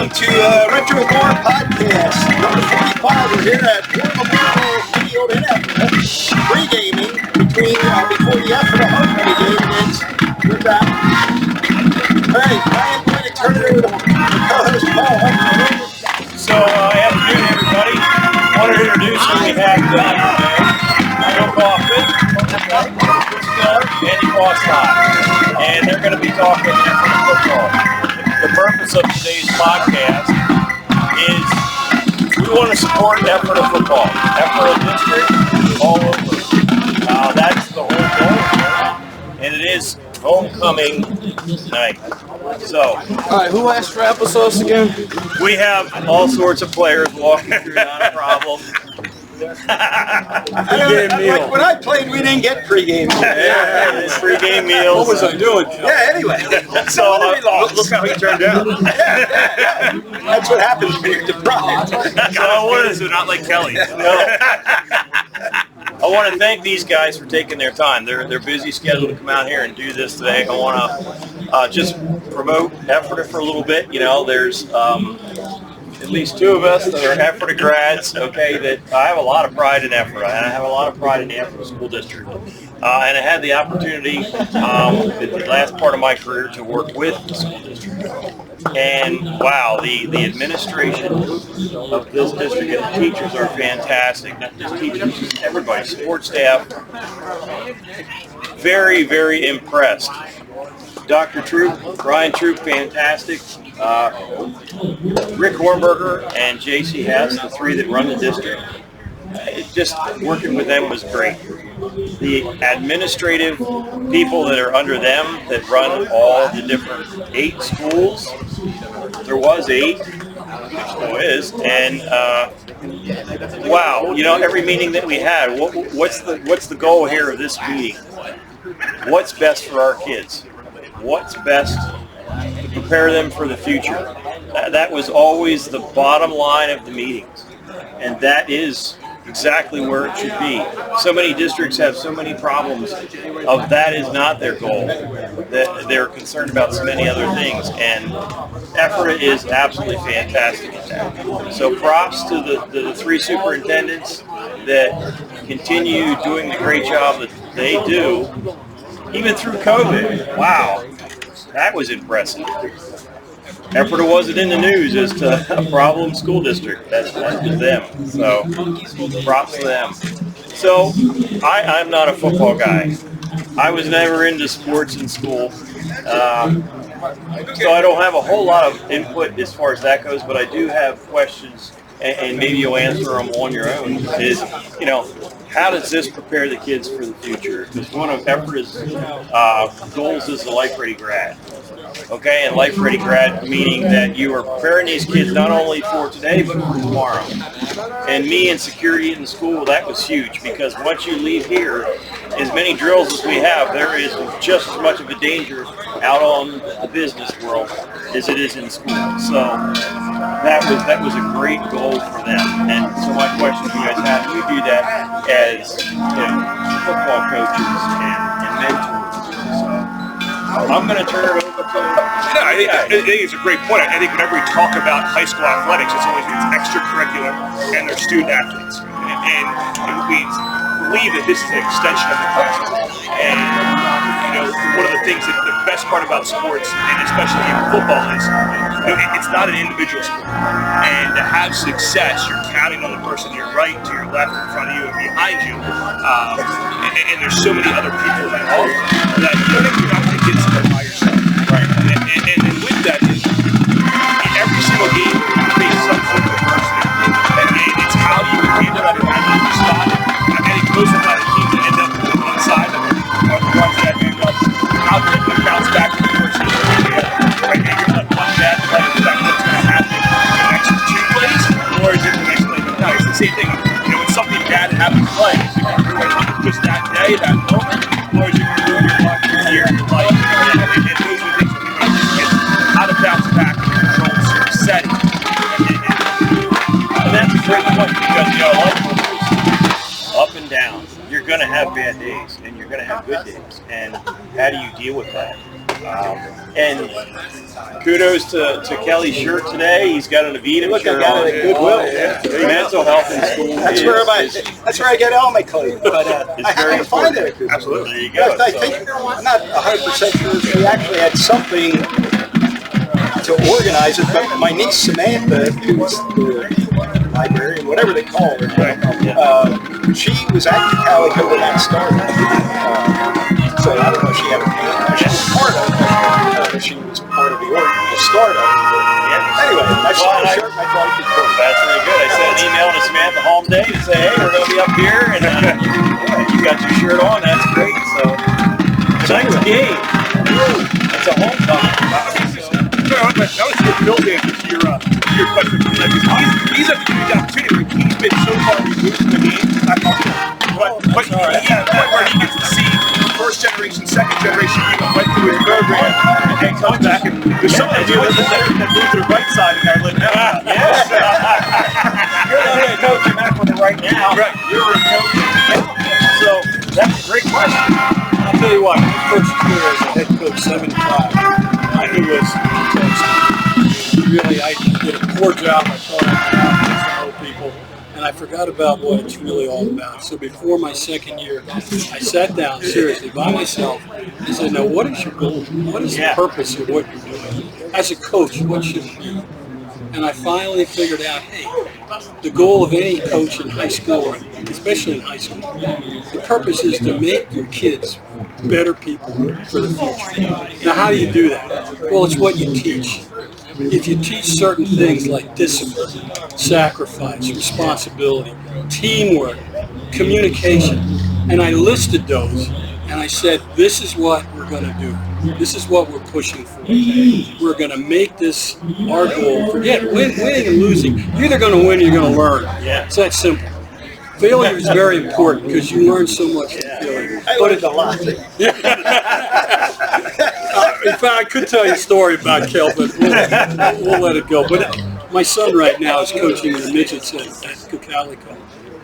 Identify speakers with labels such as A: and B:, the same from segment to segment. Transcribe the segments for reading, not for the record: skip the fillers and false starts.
A: welcome to Retro and More Podcast, number 45. We're here at Memorial Field in Ephrata, pre-gaming before the Ephrata homecoming game against your back. All right, I'm going to turn it over to co-host Paul.
B: So, afternoon, everybody. I want to introduce who we have today. Kauffman, Miller, and Fasnacht, and they're going to be talking Ephrata football. The purpose of today's podcast is we want to support Ephrata football, Ephrata district, all over. That's the whole goal, and it is homecoming night. So,
C: all right, who asked for applesauce again?
B: We have all sorts of players walking through, not a problem.
A: Like when I played, we didn't get pregame.
B: Pregame meals.
C: What was I doing?
A: Yeah, anyway.
B: So look how he turned out.
A: Yeah. That's what happens when you're deprived.
B: So not like Kelly. No. I want to thank these guys for taking their time. They're busy scheduled to come out here and do this today. I want to just promote Ephrata for a little bit. You know, there's at least two of us that are Ephrata grads, okay, that I have a lot of pride in Ephrata, and I have a lot of pride in the Ephrata School District. And I had the opportunity in the last part of my career to work with the school district. And wow, the administration of this district and the teachers are fantastic. Not just teachers, just everybody, support staff. Very, very impressed. Dr. Troop, Ryan Troop, fantastic. Rick Hornberger and J.C. Hess, the three that run the district. Just working with them was great. The administrative people that are under them that run all the different 8 schools, there was 8, there still is, and wow, you know, every meeting that we had, what's the goal here of this meeting? What's best for our kids? What's best to prepare them for the future? That was always the bottom line of the meetings, and that is exactly where it should be. So many districts have so many problems of that is not their goal. That they're concerned about so many other things, and Ephrata is absolutely fantastic at that. So props to the 3 superintendents that continue doing the great job that they do, even through COVID. Wow, that was impressive. Ephrata wasn't in the news as to a problem school district. That's with them. So props to them. So I'm not a football guy. I was never into sports in school. So I don't have a whole lot of input as far as that goes, but I do have questions, and maybe you'll answer them on your own. Is, you know, how does this prepare the kids for the future? Because one of Ephrata's goals is the Life Ready grad. Okay, and Life Ready grad meaning that you are preparing these kids not only for today but for tomorrow. And me and security in school, that was huge, because once you leave here, as many drills as we have, there is just as much of a danger out on the business world as it is in school. So that was a great goal for them. And so my question to you guys, how do you do that as, you know, football coaches and mentors? So I'm going to turn it over to
D: I think it's a great point. I think whenever we talk about high school athletics, it's always extracurricular and their student athletes. And we believe that this is an extension of the classroom. And, you know, one of the things that the best part about sports, and especially in football, is, you know, it's not an individual sport. And to have success, you're counting on the person to your right, to your left, in front of you, and behind you. And there's so many other people involved that you're not going to get somewhere by yourself. Right. And with that, in every single game, you face some sort of adversity. And it's how you can handle that and how you respond. I think most of the time the teams that end up on one side of it are the ones that end up how they're going to bounce back from adversity. Right? And you're like one bad play, that's what's going to happen in the next 2 plays, or is it the next play? No, it's the same thing. You know, when something bad happens, play, is it going to ruin just that day, that moment, or is it going to ruin your life, your year, your life? And those are the things that we how to bounce back and control certain settings.
B: And that's a great point, because, you know, life is up and down. You're going to have bad days, and you're going to have good days. And how do you deal with that? And kudos to Kelly's shirt today. He's got an Avita
A: Look, I
B: shirt
A: got
B: on.
A: it at Goodwill.
B: Mental health in school.
A: That's where I get all my clothes. But I happen to find it at Goodwill.
D: Absolutely.
B: There you go.
A: I think I'm not 100% sure if we actually had something to organize it, but my niece Samantha, who's the librarian, whatever they call her, she was at the Calico when that started. So I don't know if she had a she was part of it. She was part of the start of it. Anyway, I saw the shirt and I thought it'd be cool.
B: That's really good. I sent an email to Samantha home day to say, hey, we're going to be up here, and you got your shirt on. That's great. So tonight's game. It's a homecoming.
D: That was a good build answer to your question. He's a huge opportunity. He's been so far removed from the game. But where he gets to see first generation, second generation people went through his program and then comes back and there's some of you that move to the right side and are like,
B: Yes. You're not a coach, you're not for the right now.
D: Right.
B: You're a coach. So that's a great question.
C: I'll tell you what, my first year as a head coach, 75, I knew was really, I did a poor job. I thought I could out people, and I forgot about what it's really all about. So before my second year, I sat down seriously by myself and said, now what is your goal? What is the purpose of what you're doing? As a coach, what should it be? And I finally figured out, hey, the goal of any coach in high school, especially in high school, the purpose is to make your kids better people for the future. Now, how do you do that? Well, it's what you teach. If you teach certain things like discipline, sacrifice, responsibility, teamwork, communication, and I listed those, and I said, this is what we're going to do. This is what we're pushing for. We're going to make this our goal. Forget winning and losing. You're either going to win or you're going to learn.
B: Yeah.
C: It's that simple. Failure is very important because you learn so much from failure.
A: I learned a lot.
C: In fact, I could tell you a story about Kel, but we'll let it go. But my son right now is coaching the midgets at Calico,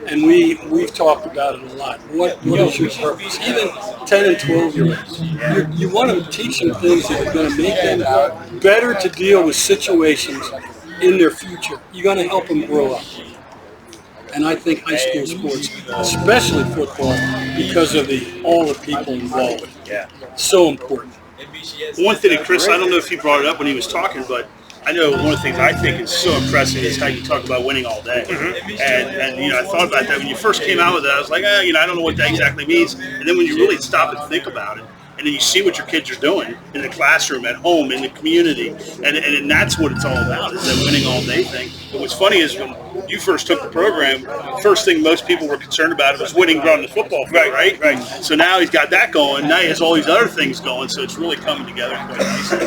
C: and we've talked about it a lot. What is your purpose? Even 10 and 12-year-olds, you want to teach them things that are going to make them better to deal with situations in their future. You're going to help them grow up. And I think high school sports, especially football, because of all the people involved, so important.
D: one thing that Chris, I don't know if he brought it up when he was talking, but I know one of the things I think is so impressive is how you talk about winning all day. And I thought about that when you first came out with that. I was like, I don't know what that exactly means. And then when you really stop and think about it, and then you see what your kids are doing in the classroom, at home, in the community, and that's what it's all about, is that winning all day thing. But what's funny is when you first took the program, first thing most people were concerned about was winning on the football field, right? So now he's got that going. Now he has all these other things going, so it's really coming together quite nicely.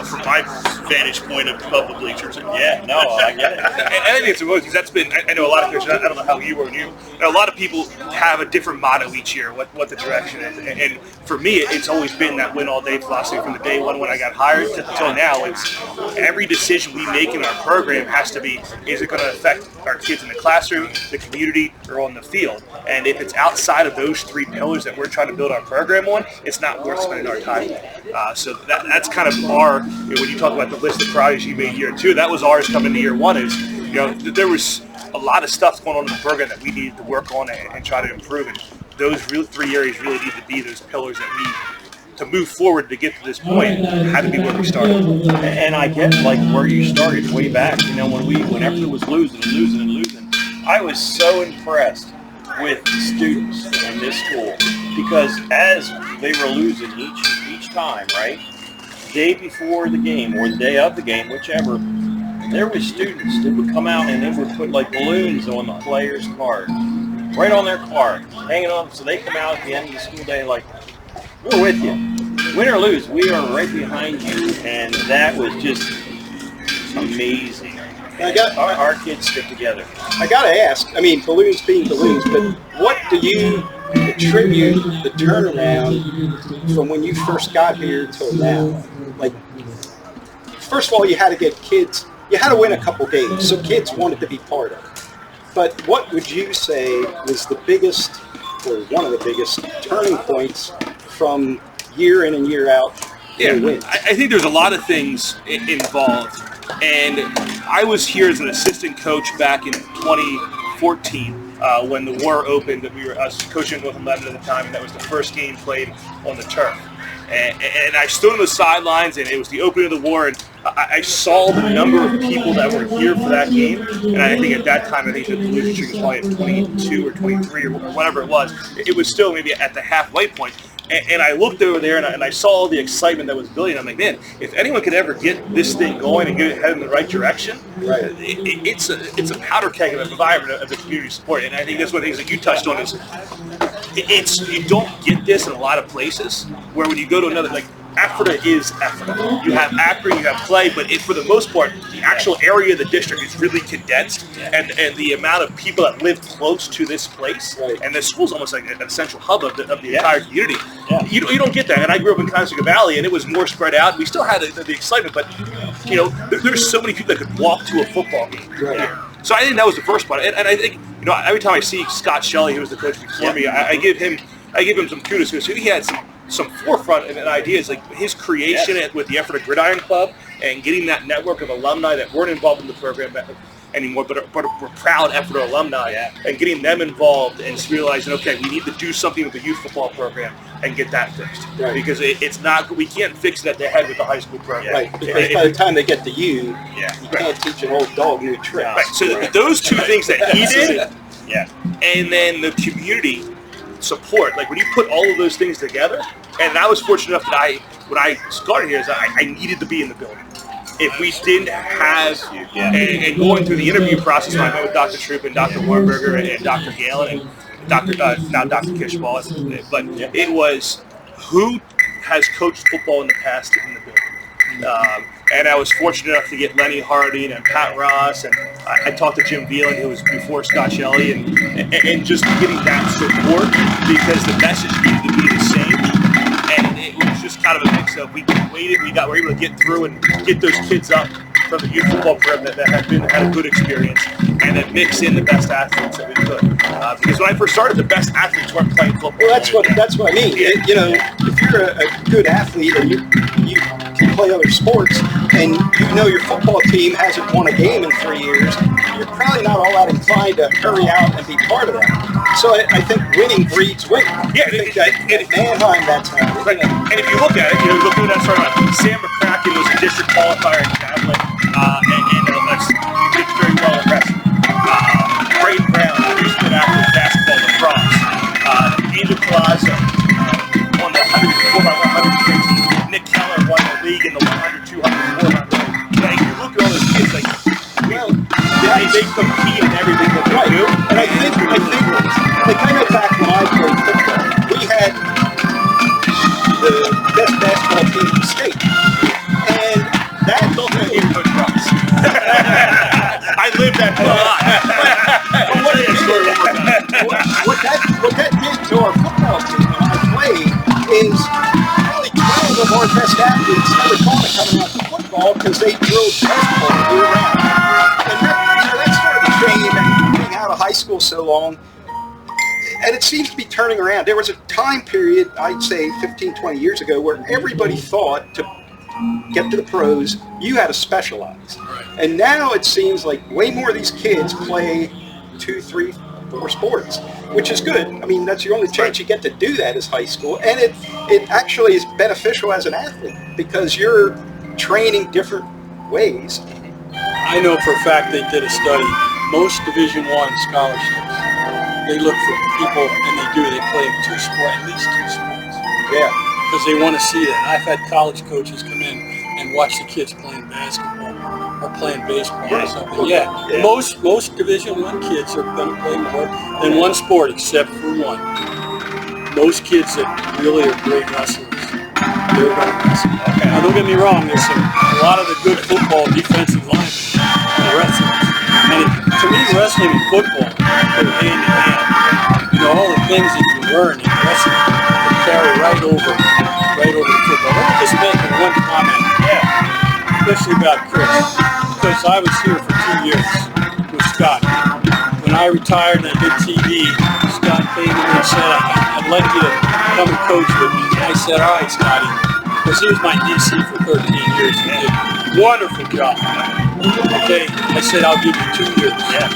D: From my vantage point of public bleachers.
B: Yeah, no, I get it.
D: And I think it's important because that's been, I know a lot of coaches, I don't know how you were, a lot of people have a different motto each year, what the direction is. And for me, it's always been that win all day philosophy from the day one when I got hired until now. It's every decision we make in our program has to be, is it going to affect our kids in the classroom, the community, or on the field? And if it's outside of those three pillars that we're trying to build our program on, it's not worth spending our time on. So that's kind of our, when you talk about the list of priorities you made year two, that was ours coming to year one, is there was a lot of stuff going on in the program that we needed to work on and try to improve. And those three areas really need to be those pillars that we, to move forward to get to this point, had to be where we started.
B: And I get where you started way back. Whenever it was losing, I was so impressed with the students in this school, because as they were losing each time, right, day before the game or the day of the game, whichever, there were students that would come out and they would put balloons on the player's card, right on their card, hanging on. So they come out at the end of the school day we're with you. Win or lose, we are right behind you. And that was just amazing. Our kids stick together.
A: I got to ask, balloons being balloons, but what do you attribute the turnaround from when you first got here till now? First of all, you had to get kids, you had to win a couple games, so kids wanted to be part of it. But what would you say was the biggest, or one of the biggest, turning points from year in and year out Yeah, wins.
D: I think there's a lot of things involved. And I was here as an assistant coach back in 2014 when the war opened. I was coaching in Northern at the time, and that was the first game played on the turf. And I stood on the sidelines, and it was the opening of the war, and I saw the number of people that were here for that game. And I think at that time, I think the losing streak was probably at 22 or 23 or whatever it was. It was still maybe at the halfway point. And I looked over there, and I saw all the excitement that was building. I'm like, man, if anyone could ever get this thing going and get it headed in the right direction,
A: Right.
D: it's a powder keg of an environment of the community support. And I think that's one of the things that you touched on is you don't get this in a lot of places where when you go to another, like Ephrata is Ephrata. You have Akron, you have Clay, but for the most part, the actual area of the district is really condensed, and the amount of people that live close to this place, and the school's almost like an essential hub of the entire community. Yeah. You don't get that. And I grew up in Conestoga Valley, and it was more spread out. We still had the excitement, but there's so many people that could walk to a football game here. So I think that was the first part, and I think every time I see Scott Shelley, who was the coach before me, I give him some kudos because he had some forefront and ideas, like his creation with the Ephrata Gridiron Club and getting that network of alumni that weren't involved in the program anymore, but were proud Ephrata alumni, and getting them involved and just realizing, okay, we need to do something with the youth football program and get that fixed, because it's not, we can't fix it at the head with the high school program.
A: Right, because by the time they get to you can't teach an old dog new tricks.
D: Right, so those two things that he did, and then the community support, like when you put all of those things together, and I was fortunate enough that when I started here, is I needed to be in the building. If we didn't have, and going through the interview process, I met with Dr. Troop and Dr. Warnberger and Dr. Galen and Dr. Kishball, but it was who has coached football in the past in the building. And I was fortunate enough to get Lenny Harding and Pat Ross, and I talked to Jim Veland, who was before Scott Shelley, and just getting that support, because the message needed to be the same. And it was just kind of a mix of, we waited, we were able to get through and get those kids up from the youth football program that had a good experience, and then mix in the best athletes that we could. Because when I first started, the best athletes weren't playing football.
A: Well, that's what I mean. If you're a good athlete and you can play other sports, and your football team hasn't won a game in 3 years, you're probably not all that inclined to hurry out and be part of that. So I think winning breeds winning.
D: Yeah,
A: I think at Manheim, that's how it is.
D: Right. And if you look at it, look at that storyline. Sam McCracken was a district qualifier in Javelin, and that's very well impressive. Braden Brown, who's been out with basketball lacrosse. Angel Palazzo won the 4x100 team. Nick Keller won the league in the 100, 200, 400. Like, you look at all those kids, like, they compete in everything that they do.
A: And I think they kind of back when I played football, we had the best basketball team in the state. And that's also
D: in Coach Ross. I lived that for a lot.
A: What that did to our football team when I played is probably 12 of our best athletes never thought of coming out to football because they drilled basketball year round. And that started to change, and being out of high school so long, and it seems to be turning around. There was a time period, I'd say 15, 20 years ago, where everybody thought to get to the pros, you had to specialize. And now it seems like way more of these kids play 2, 3, 4 sports, which is good. I mean, that's your only chance you get to do that is high school. And it actually is beneficial as an athlete because you're training different ways.
C: I know for a fact they did a study. Most Division I scholarships, they look for people, and they play at least two sports.
A: Yeah.
C: Because they want to see that. I've had college coaches come in and watch the kids playing basketball or playing baseball or something. Yeah. Most Division I kids are going to play more than one sport except for one. Most kids that really are great wrestlers, they're going to wrestle. Okay. Now don't get me wrong, there's a lot of the good football defensive linemen are wrestlers. And to me, wrestling and football go hand in hand. All the things that you learn in wrestling can carry right over to football. Let me just make one comment, especially about Chris, because I was here for 2 years with Scott. When I retired and I did TV, Scott came to me and said, I'd like you to come and coach with me. And I said, all right, Scotty, because he was my DC for 13 years. He did a wonderful job. Okay, I said, I'll give you 2 years.
B: Yeah.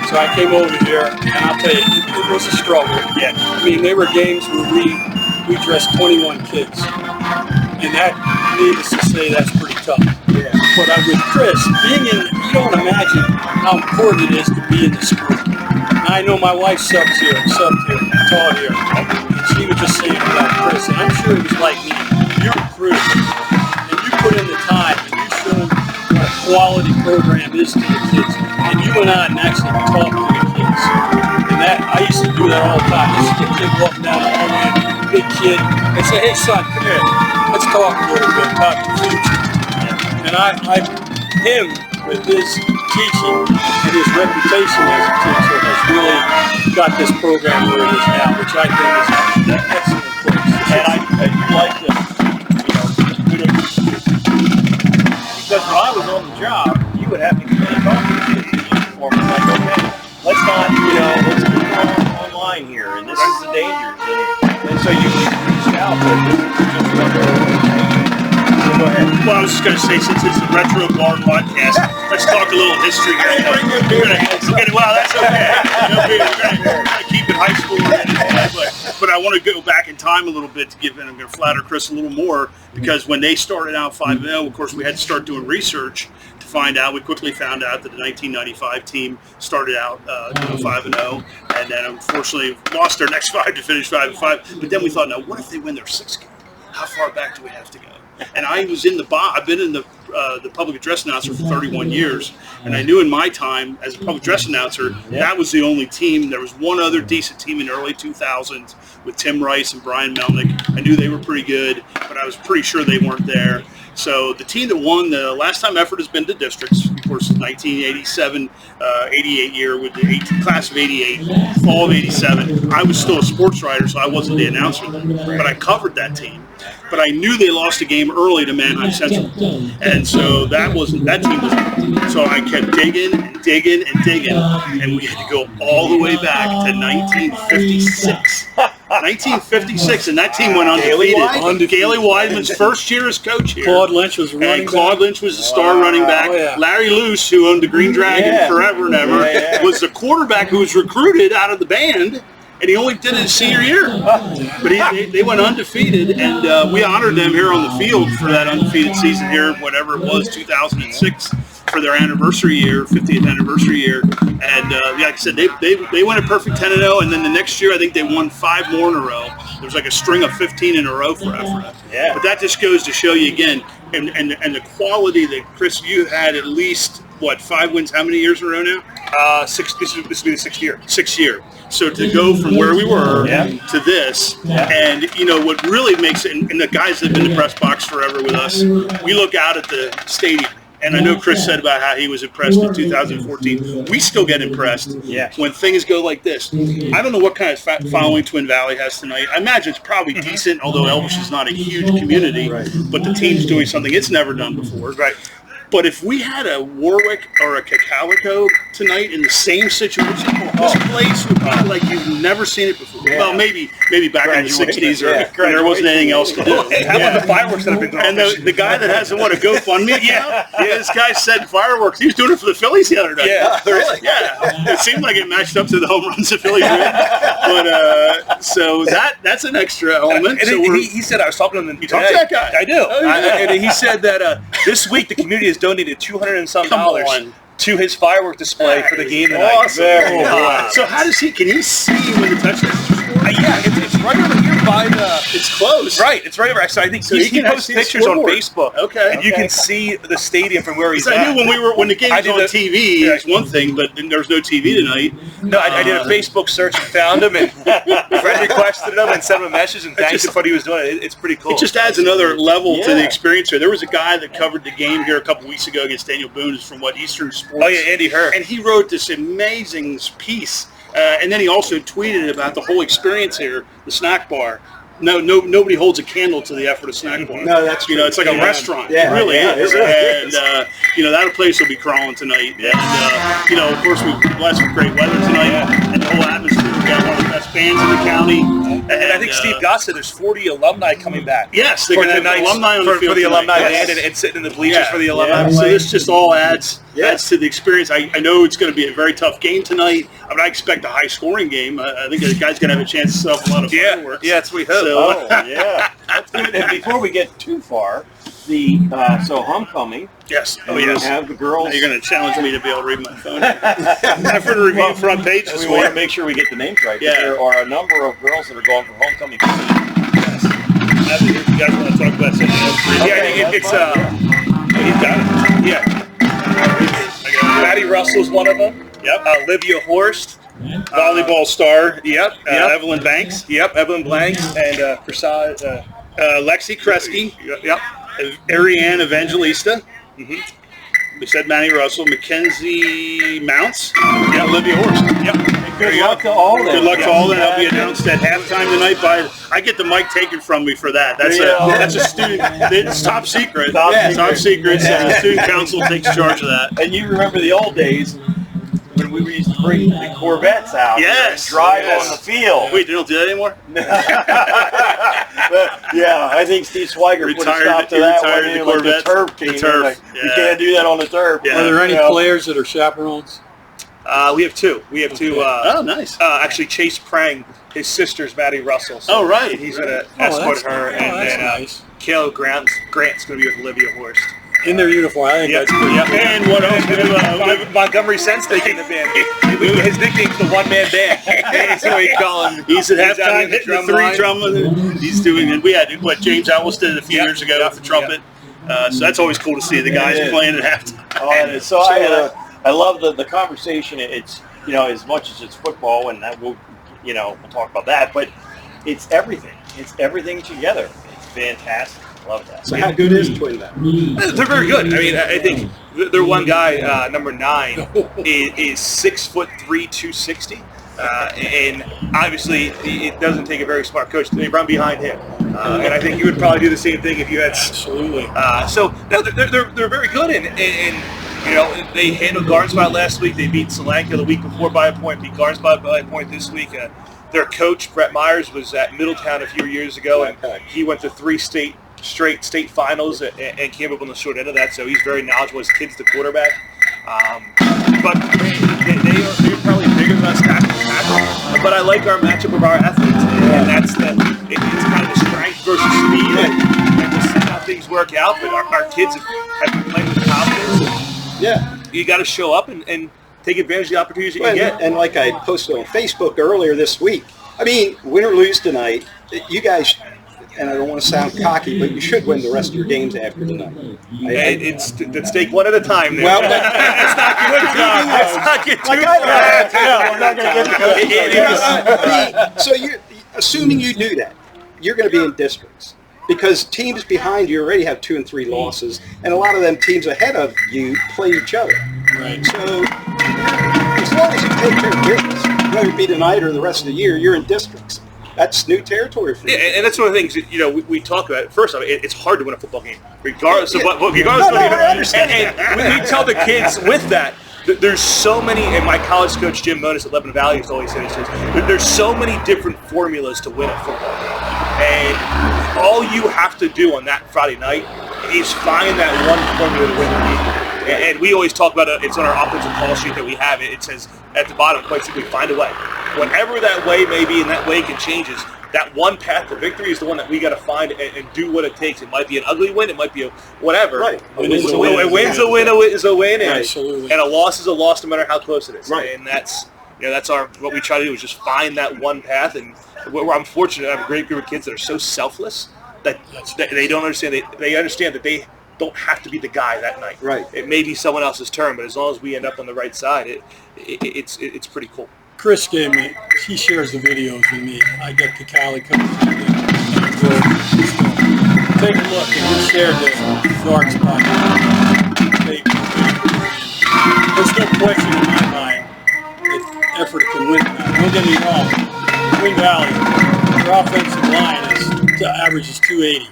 C: So I came over here, and I'll tell you, it was a struggle.
B: Yeah.
C: I mean, there were games where we dressed 21 kids. And that, needless to say, that's pretty tough.
A: Yeah.
C: But with Chris, being in, you don't imagine how important it is to be in the school. Now, I know my wife subbed here, taught here, and she was just saying about Chris, and I'm sure it was like me. You recruited, and you put in the time, and you showed what a quality program is to the kids, and you went out and actually talked to the kids. And that, I used to do that all the time. I used to get kids walking down the hallway, big kid, and say, hey son, come here, let's talk a little bit about the future. And him, with his teaching and his reputation as a teacher, has really got this program where it is now, which I think is an excellent place.
B: And I like this, because when I was on the job, you would have to come in and talk to the kids in uniform. It's like, okay, let's not, let's keep going online here, and this is the dangers. And so you reached out, but this is just go ahead.
D: Well, I was just going to say, since it's a Retro Bar podcast, let's talk a little history here. Well, that's okay. We're going to keep it high school, but I want to go back in time a little bit to give, and I'm going to flatter Chris a little more, because when they started out 5-0, of course, we had to start doing research to find out. We quickly found out that the 1995 team started out 5-0, and then unfortunately lost their next 5 to finish 5-5. But then we thought, now what if they win their 6th game? How far back do we have to go? And I was in I've been in the public address announcer for 31 years, and I knew in my time as a public address announcer, that was the only team. There was one other decent team in the early 2000s with Tim Rice and Brian Melnick. I knew they were pretty good, but I was pretty sure they weren't there. So the team that won the last time effort has been to districts, of course, 1987, 88 year with the class of 88, fall of 87. I was still a sports writer, so I wasn't the announcer then, but I covered that team. But I knew they lost a game early to Manheim Central, and so that team was. So I kept digging and digging and digging, and we had to go all the way back to 1956. 1956, and that team went undefeated. Gailey Weidman's first year as coach here.
C: Claude Lynch was running
D: back. Claude Lynch was the star running back. Oh, yeah. Larry Luce, who owned the Green Dragon forever and ever, was the quarterback who was recruited out of the band. And he only did it his senior year. But they went undefeated, and we honored them here on the field for that undefeated season here, whatever it was, 2006, for their anniversary year, 50th anniversary year. And like I said, they went a perfect 10-0, and then the next year I think they won 5 more in a row. There was like a string of 15 in a row for Ephrata. Yeah. But that just goes to show you again, and the quality that, Chris, you had at least, 5 wins, how many years in a row now? 6. This will be the 6th year.
A: 6th year. So to go from where we were to this, and what really makes it, and the guys that have been in the press box forever with us, we look out at the stadium. And I know Chris said about how he was impressed in 2014. We still get impressed when things go like this. I don't know what kind of following Twin Valley has tonight. I imagine it's probably decent, although Elvish is not a huge community, but the team's doing something it's never done before.
D: Right.
A: But if we had a Warwick or a Cacalico tonight in the same situation, this place would be like you've never seen it before. Yeah. Well, maybe back in the 60s when there wasn't anything else to do.
D: How about the fireworks that have been going?
A: And the guy that hasn't won a GoFundMe this guy said fireworks. He was doing it for the Phillies the other night.
D: Yeah, really?
A: Yeah. It seemed like it matched up to the home runs the Phillies did. But so that's an extra element.
D: And
A: so
D: he said, I was talking to him.
A: You talked to that guy?
D: I do. And he said that this week the community has donated $200 and some to his firework display for the game tonight.
A: Awesome. So how does can he see when the touchdown is scored?
D: Yeah, it's right over here by the.
A: It's close.
D: Right, it's right over. So I think he posts pictures on Facebook.
A: Okay.
D: And you can see the stadium from where he's at.
A: I knew when the game was on TV, it's one thing, but there was no TV tonight.
D: No, I did a Facebook search and found him, and friend requested him and sent him a message and thanked him for what he was doing. It's pretty cool.
A: It just adds another level to the experience here. There was a guy that covered the game here a couple weeks ago against Daniel Boone, who's from Eastern Sports.
D: Oh yeah, Andy Hur.
A: And he wrote this amazing piece. And then he also tweeted about the whole experience here, the snack bar. Nobody holds a candle to the Ephrata snack bar.
E: No, that's true.
A: It's like a restaurant.
E: Yeah,
A: it really is.
E: It
A: And that place will be crawling tonight. And of course we're blessed with great weather tonight, and the whole atmosphere. We got one of the best bands in the county.
D: And I think Steve Goss said there's 40 alumni coming back.
E: Yes, they're
D: for
E: going to have
D: tonight's-
E: alumni on the
D: for
E: field
D: the
E: tonight.
D: alumni
E: Yes.
D: band and sitting in the bleachers for the alumni.
E: So
D: play.
E: this just all adds to the experience. I know it's going to be a very tough game tonight. I mean, I expect a high-scoring game. I think the guy's going to have a chance to set up a lot of fireworks.
D: Yeah, that's what we hope.
E: So,
B: Yeah. And before we get too far, so homecoming.
E: yes. Oh,
B: we
E: yes.
B: have the girls.
E: Now you're going to challenge me to be able to read my phone. Time for the review front page this
B: We want to
E: week.
B: make sure we get the names right.
E: Yeah.
B: There are a number of girls that are going for homecoming.
E: You guys want to talk about something else?
D: Yeah, it's he's got it. Yeah. Maddie Russell's one of them.
E: Yep.
D: Olivia Horst.
E: Volleyball star.
D: Yep.
E: Evelyn Banks.
D: Yep. Evelyn Blanks and Prasad.
E: Lexi Kresge.
D: Yep.
E: Ariane Evangelista. We said Manny Russell. Mackenzie Mounts. Yeah, Olivia Horst. Yep.
B: Good luck to all of them.
E: Good luck to all of them. That'll be announced at halftime tonight. I get the mic taken from me for that. That's a student. It's top secret. Top secret. So the student council takes charge of that.
B: And you remember the old days when we used to bring the Corvettes out and drive on the field.
E: Wait, they don't do that anymore?
B: Yeah, I think Steve Swiger put a stop to that one.
E: The
B: Like the
E: Corvette.
B: turf came in, like, you can't do that on the turf.
E: Yeah.
C: Are there any players that are chaperones?
D: We have two.
E: Oh, nice.
D: Actually, Chase Prang, his sister's Maddie Russell. So
E: Oh, right.
D: He's going to escort her, and then
C: nice.
D: Kale Grant's going to be with Olivia Horst.
C: In their uniform, I think that's pretty
D: Yep.
C: cool.
E: And what else? We do,
D: Montgomery Sense taking the band. His nickname's the one-man band. That's what we call him.
E: he's at
D: out
E: halftime
D: in the
E: hitting the
D: drum
E: three
D: line.
E: drum. He's doing it. We had what James Ellis did a few years ago with the trumpet. So that's always cool to see the guys playing at halftime.
B: Oh, it is. So I love the conversation. It's, as much as it's football, and that we'll talk about that, but it's everything. It's everything together. It's fantastic. Love that.
A: So how good is Twin Mountain?
D: They're very good. I mean, I think their one guy, number 9, is 6'3", 260. And obviously, it doesn't take a very smart coach to run behind him. And I think you would probably do the same thing if you had.
C: Absolutely.
D: So no, they're very good, and they handled Gardensville last week. They beat Solanka the week before by a point. Beat Gardensville by a point this week. Their coach Brett Myers was at Middletown a few years ago, and he went to 3 straight state finals and came up on the short end of that. So he's very knowledgeable. His kid's the quarterback. But they're probably bigger than us tackle. But I like our matchup of our athletes, and that's it's kind of the strength versus speed, and we'll see how things work out. But our kids have been playing with confidence.
A: Yeah.
D: You got to show up and take advantage of the opportunities that you get.
A: And like I posted on Facebook earlier this week, I mean, win or lose tonight, you guys, and I don't want to sound cocky, but you should win the rest of your games after tonight.
D: It's take one at a time there.
A: Well,
D: let's not get too
B: We're not going to get
A: So you, assuming you do that, you're going to be in districts because teams behind you already have 2 and 3 losses, and a lot of them teams ahead of you play each other.
C: Right.
A: So as long as you take care of business, whether it be tonight or the rest of the year, you're in districts. That's new territory for you.
D: Yeah, and that's one of the things we talk about. First off, it's hard to win a football game, regardless of what. Regardless of what
A: I understand.
D: And we tell the kids with that. There's so many, and my college coach Jim Monis at Lebanon Valley has always said this. There's so many different formulas to win a football game, and all you have to do on that Friday night is find that one formula to win the game. And we always talk about it's on our offensive call sheet that we have. It says at the bottom, quite simply, find a way. Whatever that way may be, and that way can change, is that one path to victory is the one that we got to find and do what it takes. It might be an ugly win, it might be a whatever.
A: Right.
D: A win's a win is a win, and,
C: Absolutely.
D: and a loss is a loss no matter how close it is.
A: Right.
D: And that's what we try to do is just find that one path. And I'm fortunate to have a great group of kids that are so selfless that they don't understand. They understand that they don't have to be the guy that night.
A: Right.
D: It may be someone else's turn, but as long as we end up on the right side, it's pretty cool.
C: Chris he shares the videos with me. I get the Cali coach. Take a look, and he shared the dark spot. There's no question in my mind that Ephrata can win that. Don't get me wrong. Twin Valley, their offensive line averages 280.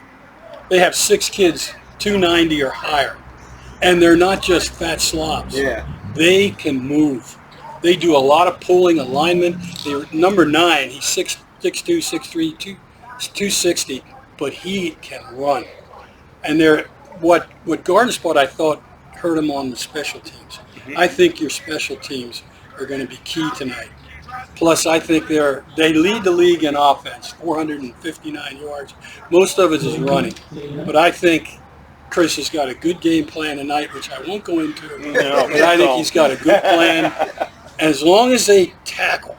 C: They have 6 kids 290 or higher, and they're not just fat slobs.
A: Yeah.
C: They can move. They do a lot of pulling, alignment. They're number 9. He's 6'2", 6'3", 260, but he can run. And what Garden Spot I thought hurt him on the special teams. I think your special teams are going to be key tonight. Plus, I think they lead the league in offense, 459 yards. Most of it is running. But I think Chris has got a good game plan tonight, which I won't go into. But I think he's got a good plan. As long as they tackle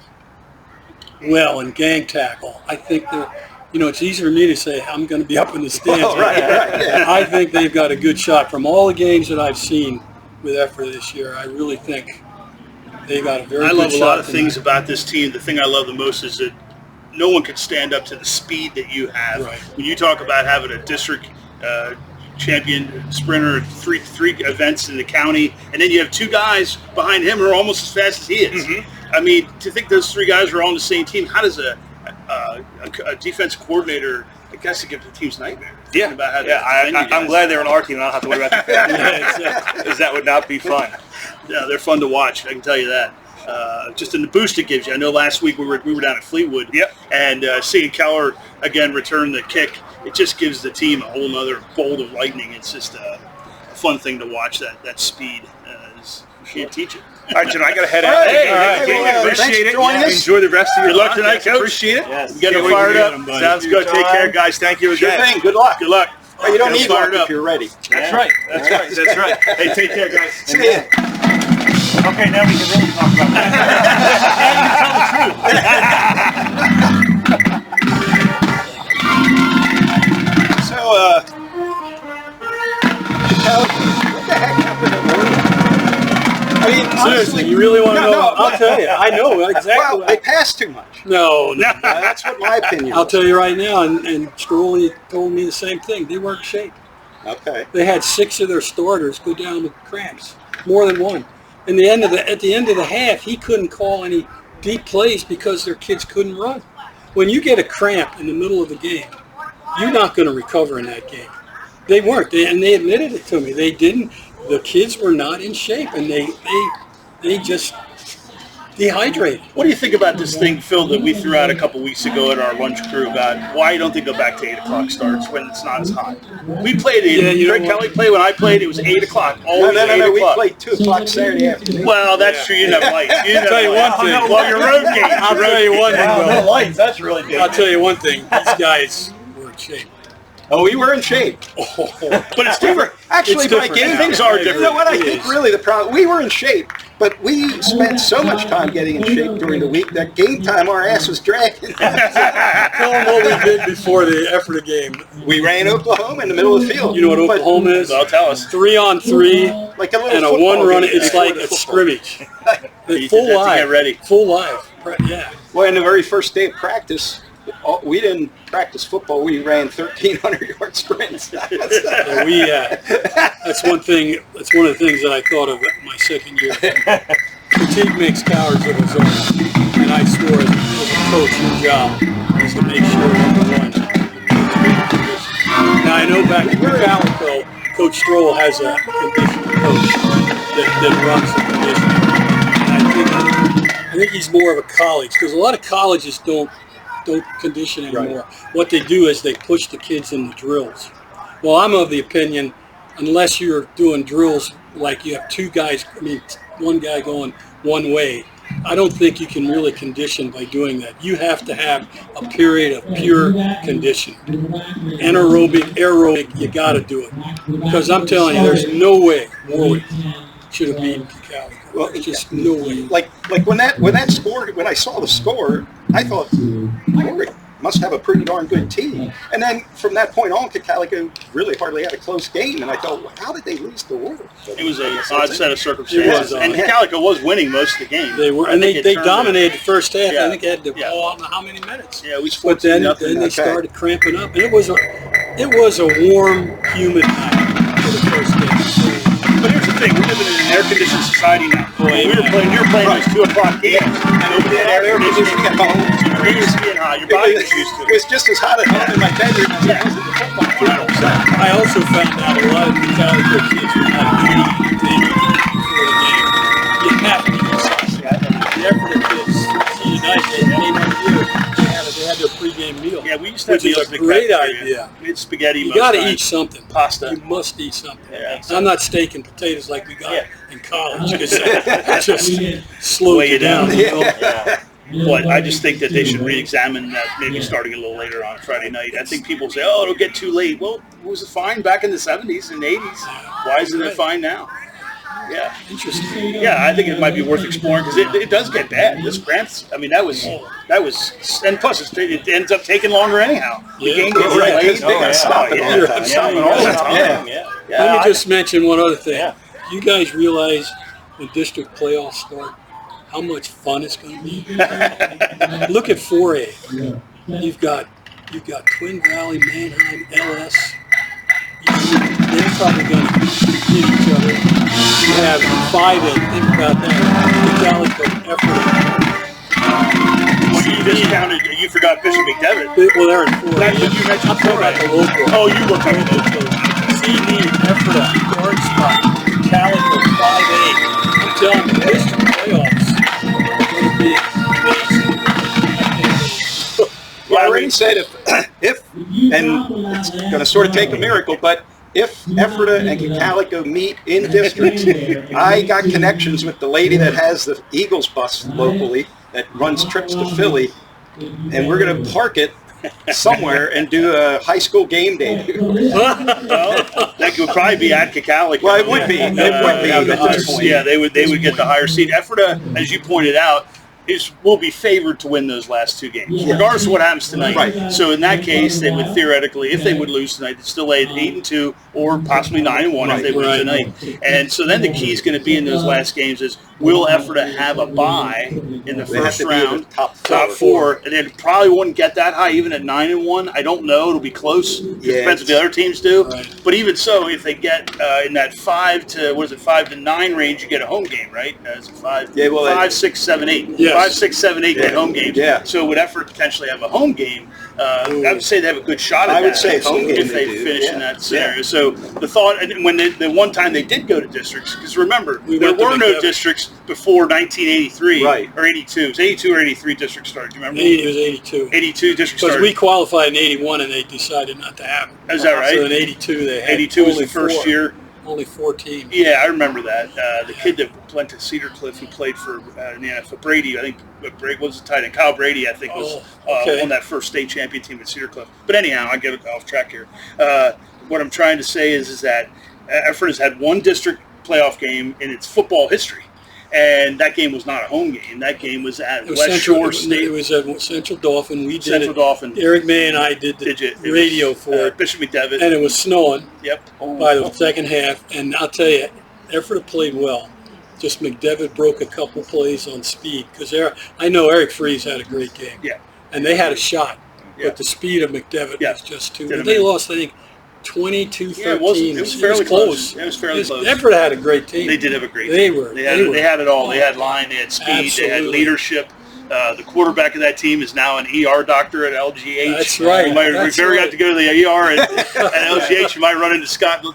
C: well and gang tackle, I think they're, it's easier for me to say I'm going to be up in the stands.
A: Oh, right, yeah.
C: I think they've got a good shot. From all the games that I've seen with Ephrata this year, I really think they got a very good shot.
E: I love a lot of
C: tonight.
E: things about this team. The thing I love the most is that no one could stand up to the speed that you have.
C: Right.
E: When you talk about having a district champion sprinter, three events in the county, and then you have two guys behind him who are almost as fast as he is. I mean, to think those three guys are all on the same team, how does a defense coordinator, I guess, it gives the team's nightmare?
B: Yeah,
E: About how
B: I'm glad they're on our team and I don't have to worry about that. Because that would not be fun.
E: Yeah, they're fun to watch. I can tell you that. Just in the boost it gives you. I know last week we were down at Fleetwood, and seeing Keller again return the kick, it just gives the team a whole other bolt of lightning. It's just a fun thing to watch. That speed, you can't teach it.
B: All right, Jim, I got to head out.
A: All right.
B: Appreciate
A: Thanks
B: it.
A: for joining us.
B: Enjoy the rest of your
E: Good luck tonight, Coach.
B: Appreciate it.
E: Yes. Getting fired up. Sounds good. Take care, guys. Thank you
A: Sure
E: again.
A: thing. Good luck.
E: Good luck.
A: Well, you don't
E: Get
A: need
E: fired
A: luck
E: up.
A: if you're ready.
B: That's right. That's right. That's right. Hey, take care, guys.
A: See ya.
B: Okay, now we can really talk about that.
A: So, what the heck happened at Warrior? I mean, honestly,
C: Seriously, you really want to know?
A: No,
C: I'll tell you. I know exactly.
A: well, they passed too much.
C: No.
A: That's what my opinion
C: I'll
A: is.
C: tell you right now, and Stroley told me the same thing. They weren't shape.
A: Okay.
C: They had 6 of their starters go down with cramps, more than one. At the end of the half, he couldn't call any deep plays because their kids couldn't run. When you get a cramp in the middle of the game, you're not going to recover in that game. They weren't, and they admitted it to me. They didn't. The kids were not in shape, and they just dehydrated.
E: What do you think about this thing, Phil, that we threw out a couple weeks ago at our lunch crew about why don't they go back to 8 o'clock starts when it's not as hot? We played it.
C: Yeah,
E: Greg Kelly played when I played. It was 8 o'clock. Always
A: No.
E: 8
A: We
E: o'clock.
A: played 2 o'clock Saturday afternoon.
E: Well, that's true. You didn't have lights. You didn't
C: I'll tell you
E: have
C: one
E: lights.
C: thing.
E: Well, your road game.
C: I'll tell you one thing,
B: No
C: though.
B: lights. That's really good.
C: I'll tell you one thing. These guys were in shape.
A: Oh, we were in shape.
E: But it's different.
A: Actually,
C: It's
A: by
C: different
A: game
C: now.
E: Things are
C: I
E: different.
A: You know what? I
C: It
A: think
C: is.
A: really the problem, we were in shape, but we spent so much time getting in shape during the week that game time our ass was dragging.
C: Tell them what we did before the Ephrata game.
A: We ran Oklahoma in the middle of the field.
C: You know what
A: But
C: Oklahoma is?
E: Well, tell us.
C: 3-on-3
A: like a little
C: and a
A: football
C: one run.
A: game
C: It's
A: before
C: like
A: the
C: a
A: football.
C: scrimmage.
E: You
C: The
E: did
C: full
E: that to
C: live.
E: get ready.
C: Full live. Yeah.
A: Well, in the very first day of practice, we didn't practice football. We ran 1,300-yard sprints.
C: So that's one thing. That's one of the things that I thought of my second year. Fatigue makes cowards of us all, and I swore as a coach, your job is to make sure everyone. Now I know back in Calico, Coach Stroll has a conditioning coach that runs the conditioning, and I think he's more of a college because a lot of colleges don't condition anymore. What they do is they push the kids in the drills. Well, I'm of the opinion, unless you're doing drills like you have 2 guys, one guy going one way, I don't think you can really condition by doing that. You have to have a period of pure conditioning. Aerobic, you got to do it. Because I'm telling you, there's no way Warwick should have beaten Calico. Well, just no way.
A: Like when that score, when I saw the score, I thought Warwick must have a pretty darn good team. And then from that point on, Calico really hardly had a close game. And I thought, well, how did they lose to Warwick?
E: It was an odd set of circumstances.
C: It was
E: And
C: odd.
E: Calico was winning most of the game.
C: They were,
E: I
C: and
E: think
C: they
E: it turned
C: dominated the first half.
E: Yeah.
C: I think they had the
E: Yeah.
C: ball out in how many minutes?
E: Yeah, it was
C: But then
E: 14-0.
C: they
A: Okay.
C: started cramping up, and it was a warm, humid night for the first game.
E: But here's the thing: we live in an air-conditioned society now.
C: Boy,
E: you were playing those 2 o'clock games, and over there, air conditioning
A: at home.
E: You're used to being hot. Your body was used to
A: It was just as hot at home in my bedroom as it was in the football field.
C: I also found out a lot of the Calico kids were not eating before the game. You have to eat something. The Ephrata kids, see tonight, they came up here. They had
E: we used to have
C: which is
E: meals
C: a
E: in the
C: great
E: cafeteria.
C: idea.
E: We had spaghetti.
C: You
E: most
C: got to
E: times.
C: eat something.
E: Pasta.
C: You must eat something.
B: Yeah.
C: I'm not steak and potatoes like we got
B: Yeah.
C: in college. It just slowed
E: Weigh
C: you
E: you down.
C: down. You know?
B: Yeah.
E: But I just think that they should re-examine that, maybe starting a little later on Friday night. I think people say, "Oh, it'll get too late." Well, it was fine back in the '70s and '80s. Why isn't it fine now? Yeah.
C: Interesting.
E: Yeah, I think it might be worth exploring because it does get bad. This Gramps, I mean, that was, and plus it ends up taking longer anyhow. The
C: Yeah.
E: game gets
A: Right,
E: late.
A: because they got stopping all the time.
E: Stopping all the time.
B: Yeah.
C: Let me just mention one other thing.
B: Yeah.
C: You guys realize when district playoffs start, how much fun it's going to be? Look at 4A. You've got Twin Valley, Manheim, LS. They're probably going to hit each other. You have 5A. Think about that. Calico, Ephrata.
E: Well, you discounted. You forgot Bishop McDevitt.
C: Well, they're in 4A.
E: That's what you mentioned.
C: I'm talking about the local.
E: Oh, you were talking about.
C: CD, Ephrata, Orange Spot, Calico, 5A. I'm telling you, district playoffs are going to be amazing.
A: Well, I already said if and it's going to sort of take a miracle, but if Ephrata and Calico meet in districts, I got connections with the lady that has the Eagles bus locally that runs trips to Philly, and we're going to park it somewhere and do a high school game day.
E: Well, that would probably be at Calico.
A: Well, it would be. It would be at this point.
E: Yeah, they would get the higher seed. Ephrata, as you pointed out, will be favored to win those last two games, regardless of what happens tonight.
A: Right.
E: So in that case, they would theoretically, if they would lose tonight, they'd still lay at 8-2 or possibly 9-1 if they win tonight. And so then the key is going to be in those last games is, will Ephrata have a bye in the
A: They have
E: first
A: to be in the
E: round?
A: top
E: Top four, and they probably wouldn't get that high even at 9-1. I don't know. It'll be close. It depends what the other teams do.
C: Right.
E: But even so, if they get in that 5 to 9 range, you get a home game, right? Is it 5?
A: Yeah, well,
E: 5, 6, 7, 8.
C: Yes.
E: 5, 6, 7, 8 get home games.
A: Yeah.
E: So would Ephrata potentially have a home game? I would say they have a good shot at that.
A: I would say home game
E: if they
A: they do,
E: finish in
A: yeah.
E: that scenario. So the thought, and when the one time they did go to districts, because remember,
C: We
E: there
C: went to
E: were no
C: McDevitt.
E: districts before 1983
A: Right.
E: or 82. It was 82 or 83 districts started. Do you remember?
C: It was 82.
E: 82 districts
C: Because
E: started.
C: we qualified in 81 and they decided not to have it.
E: Is that right?
C: So in 82 they had
E: 82 was
C: only
E: the first
C: 4.
E: year.
C: Only 4 teams.
E: Yeah, I remember that. The kid that went to Cedar Cliff, who played for for Brady, I think Brady was the tight end. Kyle Brady, I think, was
C: okay.
E: on that first state champion team at Cedar Cliff. But anyhow, I get off track here. What I'm trying to say is that Ephrata has had one district playoff game in its football history. And that game was not a home game. That game was at
C: It was
E: West
C: Central,
E: Shore State.
C: It was at Central Dauphin. We did
E: Central
C: it.
E: Dauphin.
C: Eric May and I did the
E: It
C: radio
E: was,
C: for it.
E: Bishop McDevitt.
C: And it was snowing
E: Yep.
C: by the second half. And I'll tell you, Ephrata played well. Just McDevitt broke a couple plays on speed. Because I know Eric Freeze had a great game.
E: Yeah.
C: And they had a shot.
E: Yeah.
C: But the speed of McDevitt
E: Yeah.
C: was just too.
E: Did
C: They
E: amazing.
C: lost, I think, 22-13.
E: Yeah, it was fairly close. It was fairly close.
C: Ephrata had a great team.
E: They did have a great
C: They
E: team.
C: were.
E: They had it all. They had line. They had speed. They had
C: Absolutely.
E: leadership. The quarterback of that team is now an ER doctor at LGH.
C: That's right.
E: You might
C: That's
E: very
C: right.
E: got to go to the ER at LGH. You might run into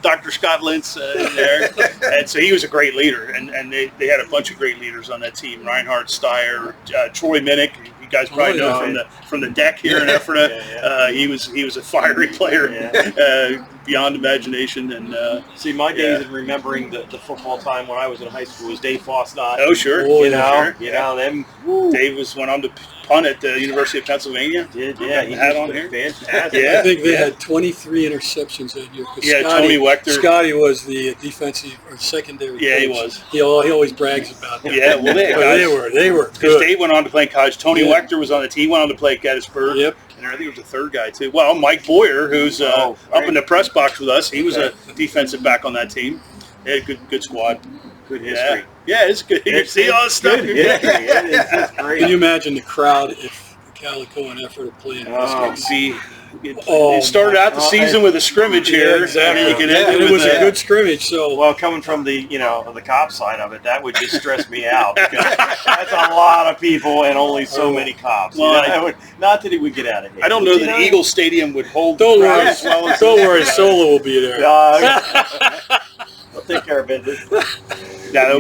E: Dr. Scott Lintz in there. And so he was a great leader. And they had a bunch of great leaders on that team. Reinhard Steyer, Troy Minnick. You guys probably know from the deck here in Ephrata. He was a fiery player beyond imagination. And
B: See, my days of remembering the football time when I was in high school was Dave Fasnacht.
E: oh sure,
C: Oh,
B: you know,
E: sure.
B: you know them.
E: Dave went on to punt at the University of Pennsylvania.
B: Yeah, he
E: had
B: was
E: on here.
B: fantastic.
E: Yeah.
C: I think they had 23 interceptions that year. 'Cause
E: Yeah, Tony Wechter.
C: Scotty was the defensive or secondary
E: Yeah, he
C: coach.
E: was.
C: He always brags about that.
E: Yeah, well, they
C: But they were
E: because
C: good.
E: Dave went on to play in college. Tony
C: Yeah.
E: Wechter was on the team. Went on to play at Gettysburg.
C: Yep.
E: And I think there was a third guy too. Well, Mike Boyer, who's up in the press box with us. He was a defensive back on that team. They had a good squad.
B: Good history.
E: Yeah, it's good. You see all this stuff.
B: Good history. It's great.
C: Can you imagine the crowd if Calico and Ephrata playing?
E: It started out the season with a scrimmage here.
C: Yeah, exactly.
E: And you can
C: And
E: end
C: it was
E: with
C: a good scrimmage. So
B: Well, coming from the the cop side of it, that would just stress me out because that's a lot of people and only so many cops.
E: Well,
B: not that it would get out of hand.
E: I don't know that Eagle Stadium would hold.
C: don't
E: the crowd
C: worry,
E: as well as
C: don't worry, Solo will be there.
B: I'll take care of business.
E: Yeah,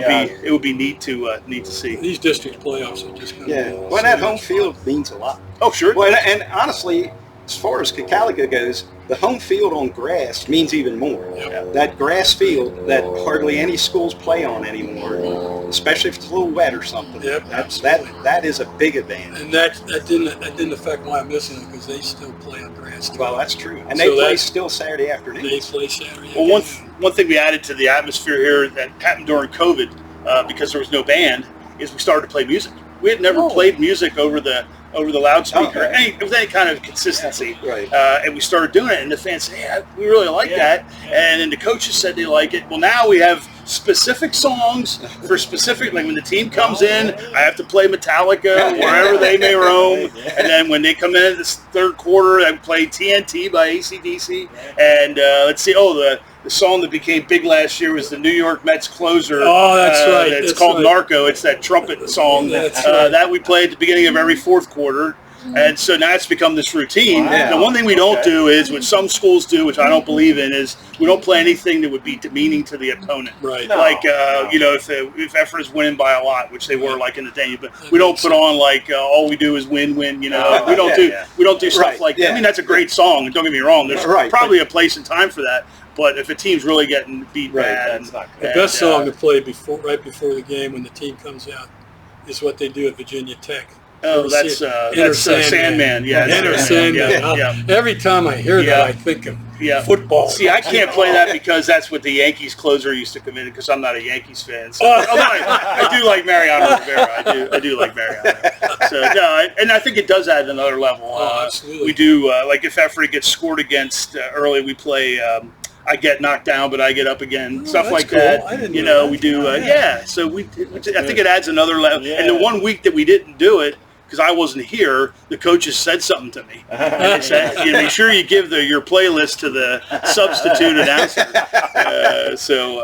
E: it would be neat to see.
C: These district playoffs are just going to
A: Yeah. Well, that home field means a lot.
E: Oh, sure.
A: Well, and honestly, as far as Calico goes, the home field on grass means even more.
C: Yep.
A: That grass field that hardly any schools play on anymore, especially if it's a little wet or something.
C: Yep,
A: that is a big advantage.
C: And that didn't affect why I'm missing them, because they still play on grass too.
A: Well, that's true. And
C: So
A: they play
C: that's-
A: still Saturday afternoon.
C: They play Saturday.
E: Well,
C: afternoon.
E: one thing we added to the atmosphere here that happened during COVID, because there was no band, is we started to play music. We had never played music over the loudspeaker, with any kind of consistency.
A: Right.
E: And we started doing it, and the fans said, "Hey, we really like that." And then the coaches said they like it. Well, now we have specific songs for specific, like when the team comes in, I have to play Metallica wherever they may roam. And then when they come in this third quarter, I play TNT by AC/DC. And let's see, the song that became big last year was the New York Mets closer.
C: Oh, that's right.
E: It's
C: That's
E: called
C: right.
E: Narco. It's that trumpet song
C: That's right.
E: that we play at the beginning of every fourth quarter. And so now it's become this routine.
B: Wow.
E: The one thing we don't do is, what some schools do, which I don't believe in, is we don't play anything that would be demeaning to the opponent.
C: Right.
B: No.
E: Like, if Ephrata's winning by a lot, which they were like in the day, but we don't put on like, all we do is win, we don't do stuff
A: Right,
E: like
A: yeah.
E: I mean, that's a great song, and don't get me wrong, there's
A: Right,
E: probably a place and time for that. But if a team's really getting beat
A: Right,
E: bad,
B: that's not
C: The
B: good.
C: best song to play right before the game when the team comes out is what they do at Virginia Tech.
E: oh, that's Sandman. Yeah,
C: Enter Sandman.
E: Yeah.
C: Every time I hear that,
E: Yeah.
C: I think of
E: Yeah.
C: football.
E: See, I can't play that because that's what the Yankees closer used to come in, because I'm not a Yankees fan. So, although I do like Mariano Rivera. I do like Mariano. So no, and I think it does add another level.
C: Oh, absolutely.
E: We do like if Ephrata gets scored against early, we play. I get knocked down, but I get up again. Stuff
C: that's
E: like
C: cool.
E: that.
C: I didn't know that.
E: We do. So I think it adds another level.
B: Yeah.
E: And the one week that we didn't do it, because I wasn't here, the coaches said something to me. And they said, make sure you give your playlist to the substitute announcer.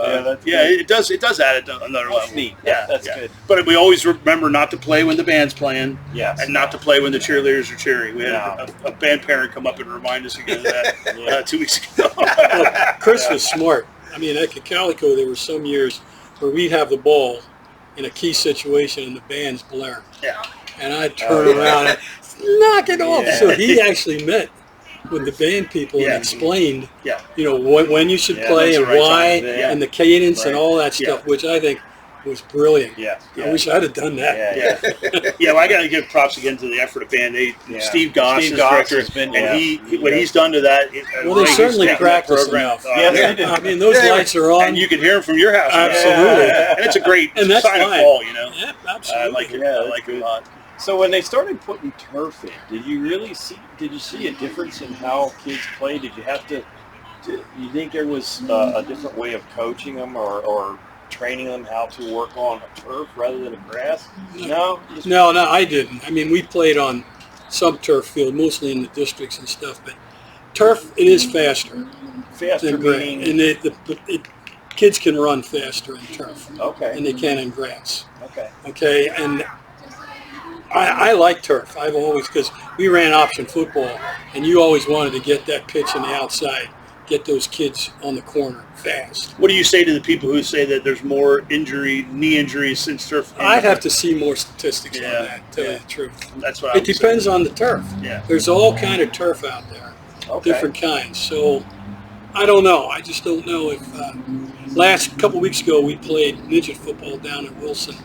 E: It does add another level.
B: neat.
E: Yeah,
B: That's good.
E: But we always remember not to play when the band's playing.
B: Yes.
E: And not to play when the cheerleaders are cheering. We had a band parent come up and remind us again of that 2 weeks ago.
C: Well, Chris was smart. I mean, at Calico, there were some years where we'd have the ball in a key situation and the band's blaring.
E: Yeah.
C: And I'd turn around and knock it off.
E: Yeah.
C: So he actually met with the band people and explained,
E: Yeah.
C: when you should
B: Yeah,
C: play
E: that's
C: and
E: the right
C: why
E: time. Yeah.
C: and the cadence and
B: Right.
C: all that stuff, which I think was brilliant.
B: Yeah.
C: I wish I'd have done that.
E: Yeah, well, I got to give props again to the Ephrata band. Steve Goss,
B: Steve
E: his
B: Goss
E: director,
B: has been-
E: and what he's done to that.
C: Well, they certainly
E: he's taken that
C: practice
E: program.
C: enough.
B: Yes, they do.
C: I mean, those lights are on.
E: And you can hear him from your house.
C: Absolutely.
E: And it's a great
C: And that's
E: sign
C: fine.
E: of fall,
C: Yeah,
E: I
C: absolutely.
E: like it.
B: Yeah,
E: I
B: that's
E: like it
B: good.
E: a lot.
B: So when they started putting turf in, did you see a difference in how kids play? Did you have to, you think there was a different way of coaching them or training them how to work on a turf rather than a grass? No?
C: No, I didn't. I mean, we played on some turf field, mostly in the districts and stuff, but turf, it is faster
B: Faster
C: than grass.
B: meaning,
C: And kids can run faster in turf than
B: okay,
C: they can in grass.
B: okay.
C: Okay, and I like turf. I've always, because we ran option football, and you always wanted to get that pitch on the outside, get those kids on the corner fast.
E: What do you say to the people who say that there's more knee injuries since turf?
C: I'd have to see more statistics on
E: Yeah,
C: that, tell you the truth.
E: That's what I
C: It depends on the turf.
E: Yeah.
C: There's all kind of turf out there,
B: Okay.
C: different kinds. So I don't know. I just don't know if last couple weeks ago we played midget football down at Wilson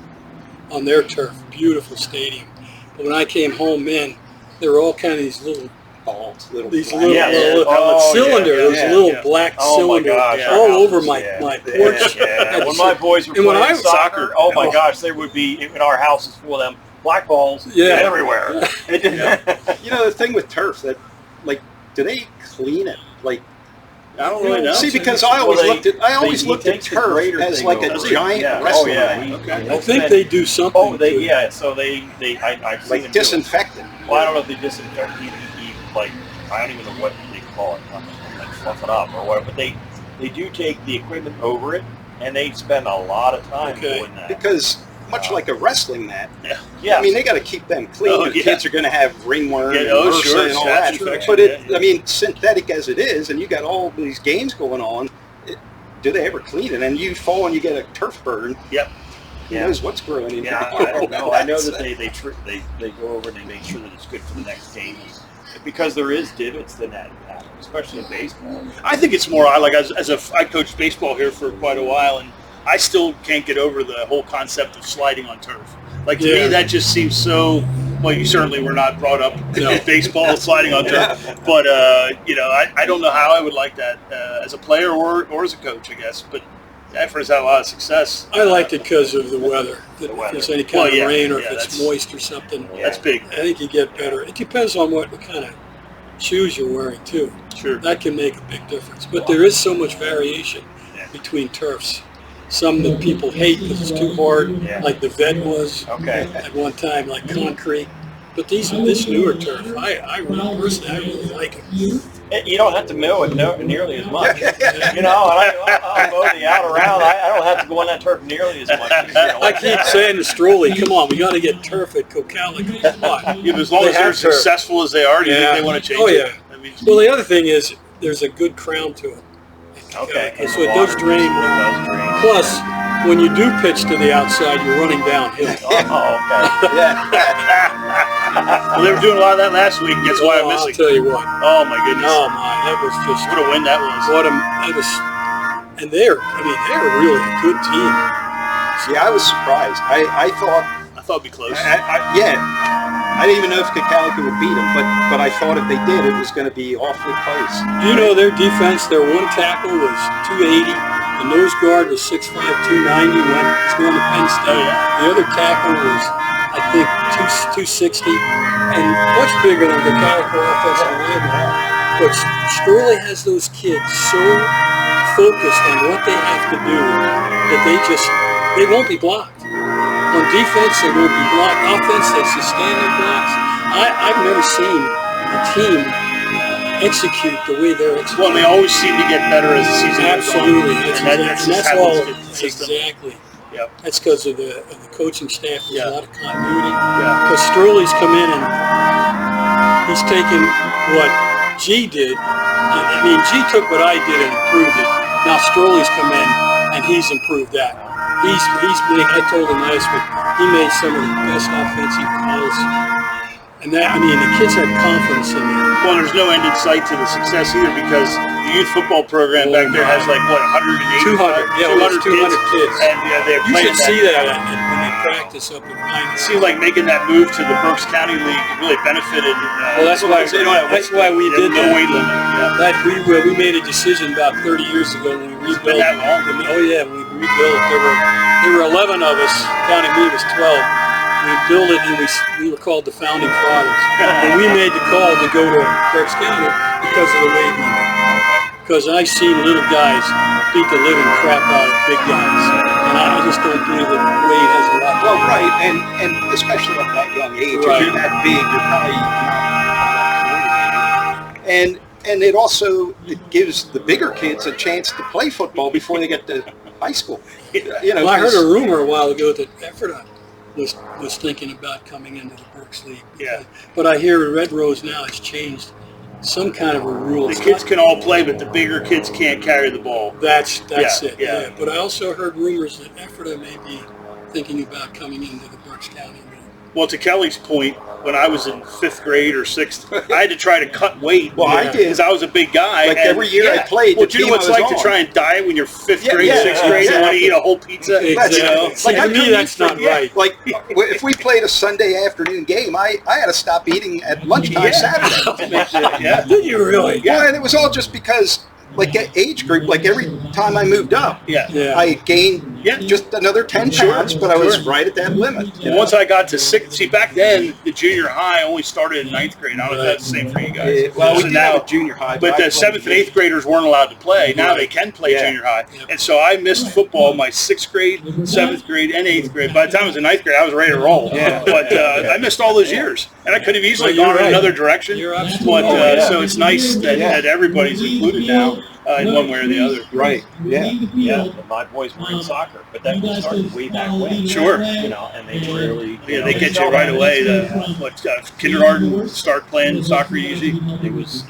C: on their turf, beautiful stadium. But when I came home, man, there were all kind of these little
A: Balls, little
C: these
A: black-
C: little,
B: Yeah,
C: little
B: oh,
C: cylinder,
B: yeah,
C: those
E: yeah,
C: little
E: yeah.
C: black
B: Oh, my
C: cylinder
B: gosh, our
C: all
B: house
C: over
B: was-
C: my
B: yeah.
C: porch.
B: Yeah. When my boys were
C: And when
B: playing
C: I-
B: soccer, oh my gosh, there would be, in our house is full of them black balls
C: Yeah.
B: everywhere.
A: You know, the thing with turf, that, like, do they clean it? Like,
E: I don't really know.
A: see, because I always
B: Well,
A: looked at
B: he
A: looked at
B: takes the
A: turf
B: grader
A: as
B: thing
A: like a
B: over.
A: giant
B: Yeah.
A: wrestling
B: Oh yeah.
A: ring.
C: I think they do something.
B: Oh,
C: to it.
B: yeah. So I've seen
A: Like
B: them do it.
A: disinfectant.
B: Well, I don't know if they disinfect like I don't even know what they call it, like fluff it up or whatever. But they do take the equipment over it, and they spend a lot of time
C: Okay.
B: doing that.
A: Because much like a wrestling mat,
B: Yeah.
A: I mean, they got to keep them clean.
E: Oh,
A: The
E: yeah.
A: kids are going to have ringworm
E: Yeah,
A: and
E: oh,
A: MRSA
E: sure,
A: and all
E: staph
A: that.
E: infection,
A: But
E: yeah.
A: I mean, synthetic as it is, and you got all these games going on, do they ever clean it? And you fall and you get a turf burn.
E: Yep.
A: Who
B: Yeah.
A: knows what's growing in
B: Yeah,
A: your
B: I don't know. I know that they go over and they make sure that it's good for the next game. because there is divots in that, especially in baseball.
E: I think it's more I coached baseball here for quite a while, and I still can't get over the whole concept of sliding on turf. Like to me, that just seems so. Well, you certainly were not brought up in baseball sliding on turf, but I don't know how I would like that as a player or as a coach, I guess. But Ephrata's had a lot of success.
C: I liked it because of the weather. If there's any kind of rain or if it's moist or something,
E: that's big.
C: I think you get better. It depends on what kind of shoes you're wearing too.
E: Sure,
C: that can make a big difference. But there is so much variation between turfs. Some that people hate because it's too hard, like the Ved was at one time, like concrete. But this newer turf, I really like it.
B: You don't have to mow it nearly as much. And I'll mow the out around. I don't have to go on that turf nearly as much.
C: I keep saying to Stroley, come on, we got to get turf at Cocalico. Come on.
E: As long as they're as successful as they are, do you think they want to change it?
C: I mean, well, the other thing is there's a good crown to it.
B: Okay.
C: So it does drain. Plus, when you do pitch to the outside, you're running downhill.
B: Oh, okay.
E: Well, they were doing a lot of that last week. That's why I'm missing.
C: I'll tell you what.
E: Oh my goodness.
C: Oh my, that was just
E: what a win that was.
C: And they're really a good team.
A: Yeah, I was surprised. I thought
E: it'd be close.
A: I didn't even know if Cocalico would beat them, but I thought if they did, it was going to be awfully close.
C: You know, their defense, their one tackle was 280. The nose guard was 6'5", 290. He's going to Penn State. The other tackle was, I think, 260, and much bigger than the Cocalico offensive lineman. But Stroley has those kids so focused on what they have to do that they won't be blocked. On defense, they won't be blocked. Offense, they sustain their blocks. I've never seen a team execute the way they're executing.
E: Well, they always seem to get better as the season goes on.
C: Absolutely. That's all. Exactly.
E: Yep.
C: That's because of the coaching staff. There's a lot of continuity.
E: Yeah.
C: Because Stroley's come in and he's taken what G did. I mean, G took what I did and improved it. Now Stroley's come in and he's improved that. I told him last week, he made some of the best offensive calls. And the kids have confidence in him.
E: Well, there's no end in sight to the success either because the youth football program back there has 180?
C: 200 kids.
E: And they're
C: you
E: playing
C: should see that when they practice up in Ryan.
E: It seems like making that move to the Berks County League really benefited.
C: Well, that's why we did
E: no weight limit.
C: We made a decision about 30 years ago when we rebuilt.
E: That long?
C: We rebuilt. There were 11 of us, counting me was 12. We built it, and we were called the Founding Fathers. And we made the call to go to Berks County because of the weight limit. Because I've seen little guys beat the living crap out of big guys. And I just don't believe that weight has a lot to do.
A: Well, right, and especially at that young age, if you're that big, you're probably not coordinated. And it gives the bigger kids a chance to play football before they get to high school.
C: Well, I heard a rumor a while ago that Ephrata was thinking about coming into the Berks League. But I hear Red Rose now has changed some kind of a rule.
E: The kids can all play, but the bigger kids can't carry the ball.
C: That's it. Yeah. But I also heard rumors that Ephrata may be thinking about coming into the Berks County League.
E: Well, to Kelly's point, when I was in 5th grade or 6th, I had to try to cut weight.
A: Well, I did.
E: Because I was a big guy.
A: Like every year I played,
E: well, do you know what it's like to try and diet when you're 5th grade, 6th grade, and want to eat a whole pizza?
C: Exactly.
A: Like,
C: to me, that's not right.
A: Like, if we played a Sunday afternoon game, I had to stop eating at lunchtime Saturday.
C: Did you really?
A: Yeah, and it was all just because, like, at age group, like every time I moved up, I gained just another 10 pounds, but I was right at that limit.
E: And once I got to 6th, see, back then, the junior high only started in 9th grade. I don't know if that's the same for you guys.
A: Well, we did have a junior high.
E: But the 7th and 8th graders weren't allowed to play. Now they can play junior high. And so I missed football my 6th grade, 7th grade, and 8th grade. By the time I was in 9th grade, I was ready to roll. But I missed all those years. And I could have easily gone in another direction. But so it's nice that everybody's included now. In one way or the other.
A: Right.
B: Yeah. My boys were in soccer, but that started way back when.
E: Sure.
B: And they really.
E: They get you right away. Kindergarten start playing soccer usually.
B: It was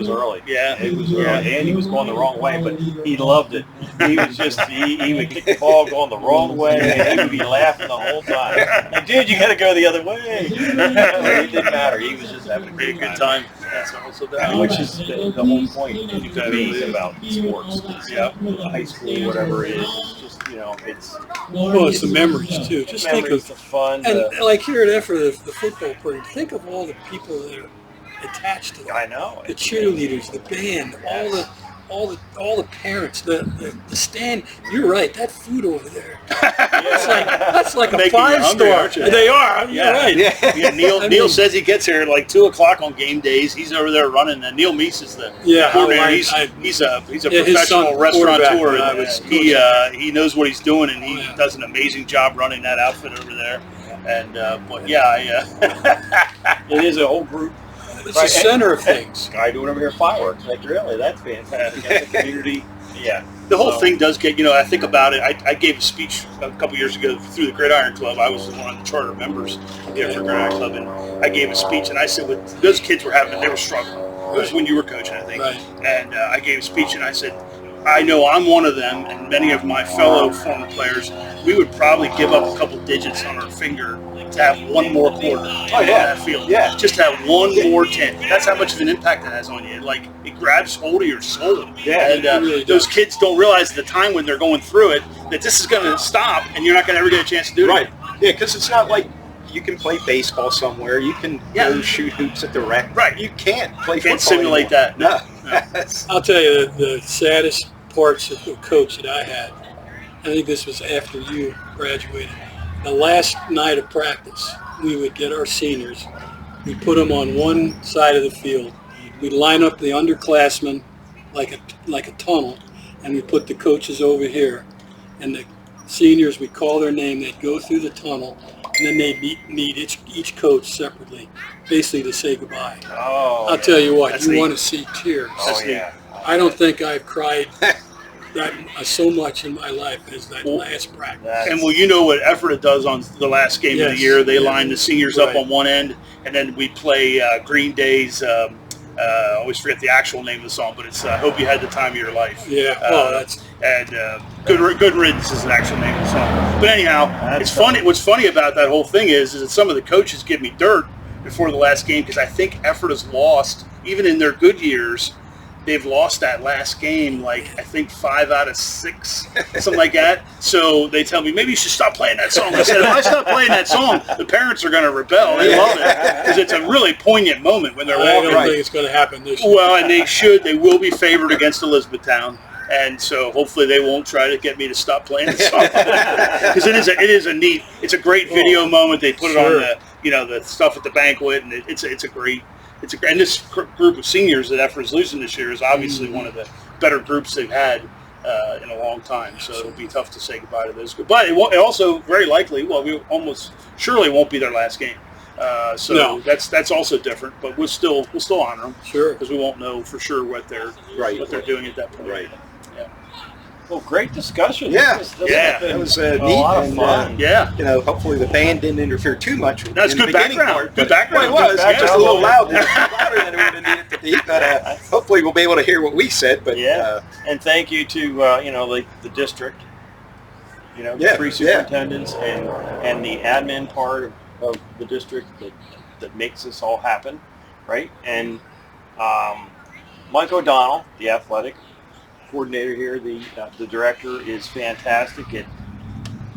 B: early.
E: Yeah.
B: It was early, and he was going the wrong way, but he loved it. He was just he would kick the ball going the wrong way, and he would be laughing the whole time. Like, dude, you got to go the other way. It didn't matter. He was just having a
E: good time. That's also that.
B: Which is the whole point of being about sports.
E: Yeah.
B: High school, whatever it is. It's just, it's
C: Well, it's the memories too. Just think
B: memories,
C: of
B: the fun.
C: and like here at Ephrata, the football program. Think of all the people that are attached to it.
B: I know.
C: The cheerleaders, the band, all the parents, the stand. You're right. That food over there. That's like a
E: Making you hungry,
C: 5-star.
E: aren't you?
C: They are. You're right.
E: Yeah, Neil says he gets here at like 2:00 on game days. He's over there running. And Neil Meese is the coordinator. He's a professional restaurateur. And he knows what he's doing, and he does an amazing job running that outfit over there. And
B: it is a whole group.
C: It's the center of things.
B: Guy doing over here fireworks. Like, really, that's fantastic. That's a community. Yeah.
E: The whole thing does get, I think about it. I gave a speech a couple years ago through the Gridiron Club. I was one of the charter members of the Ephrata Gridiron Club, and I gave a speech, and I said, what those kids were having, they were struggling. It was when you were coaching, I think.
C: Right.
E: And I gave a speech, and I said, I know I'm one of them, and many of my fellow former players, we would probably give up a couple digits on our finger to have one more quarter on that field.
A: Yeah.
E: Just to have one more 10. That's how much of an impact it has on you. Like, it grabs hold of your soul.
A: Yeah,
E: And
C: really
E: those
C: does.
E: kids don't realize at the time when they're going through it that this is going to stop, and you're not going to ever get a chance to do it.
A: Right. Yeah, because it's not like you can play baseball somewhere. You can go shoot hoops at the rec.
E: Right.
A: You can't play
E: Can't
A: football
E: simulate
A: anymore.
E: that.
A: No.
C: I'll tell you the saddest parts of the coach that I had. I think this was after you graduated. The last night of practice, we would get our seniors. We'd put them on one side of the field. We'd line up the underclassmen like a tunnel, and we'd put the coaches over here. And the seniors, we'd call their name. They'd go through the tunnel, and then they'd meet each coach separately, basically to say goodbye.
B: Oh.
C: I'll tell you what,
E: That's
C: you
E: neat.
C: want to see tears.
B: Oh, yeah.
C: I don't think I've cried that so much in my life as that last practice.
E: And you know what Ephrata does on the last game of the
C: Yes.
E: year? They
C: Yeah.
E: line the seniors up
C: Right.
E: on one end, and then we play Green Day's, I always forget the actual name of the song, but it's Hope You Had the Time of Your Life.
C: Yeah, well, that's
E: And Good Riddance is the actual name of the song. But anyhow, it's funny. What's funny about that whole thing is that some of the coaches give me dirt before the last game because I think Ephrata's lost, even in their good years, they've lost that last game, like I think 5 out of 6, something like that. So they tell me, maybe you should stop playing that song. I said, if I stop playing that song, the parents are going to rebel. They love it because it's a really poignant moment when they're
C: I
E: walking.
C: don't think it's going to happen this year.
E: Well, and they will be favored against Elizabethtown. And so hopefully they won't try to get me to stop playing the song because it's a great video moment. They put it on the stuff at the banquet, and and this group of seniors that Ephrata's losing this year is obviously one of the better groups they've had in a long time. So it'll be tough to say goodbye to those. But it also very likely, we almost surely won't be their last game. So that's also different. But we'll still honor them.
C: Sure.
E: Because we won't know for sure what they're doing at that point.
A: Right.
E: Yeah.
B: Well, great discussion.
A: Yeah.
E: That
A: was
B: a
A: neat.
B: lot of
A: And,
B: fun.
E: Yeah.
A: Hopefully the band didn't interfere too much.
E: That's
A: in the
E: good
A: beginning
E: background.
A: part,
E: Good
A: but-
E: background.
A: Well, it was
E: Good
A: just a little
E: background.
A: louder than it would have needed to be. But hopefully we'll be able to hear what we said. But
B: And thank you to the district, the 3 superintendents and the admin part of the district that makes this all happen, right? And Mike O'Donnell, the athletic coordinator here, the director, is fantastic.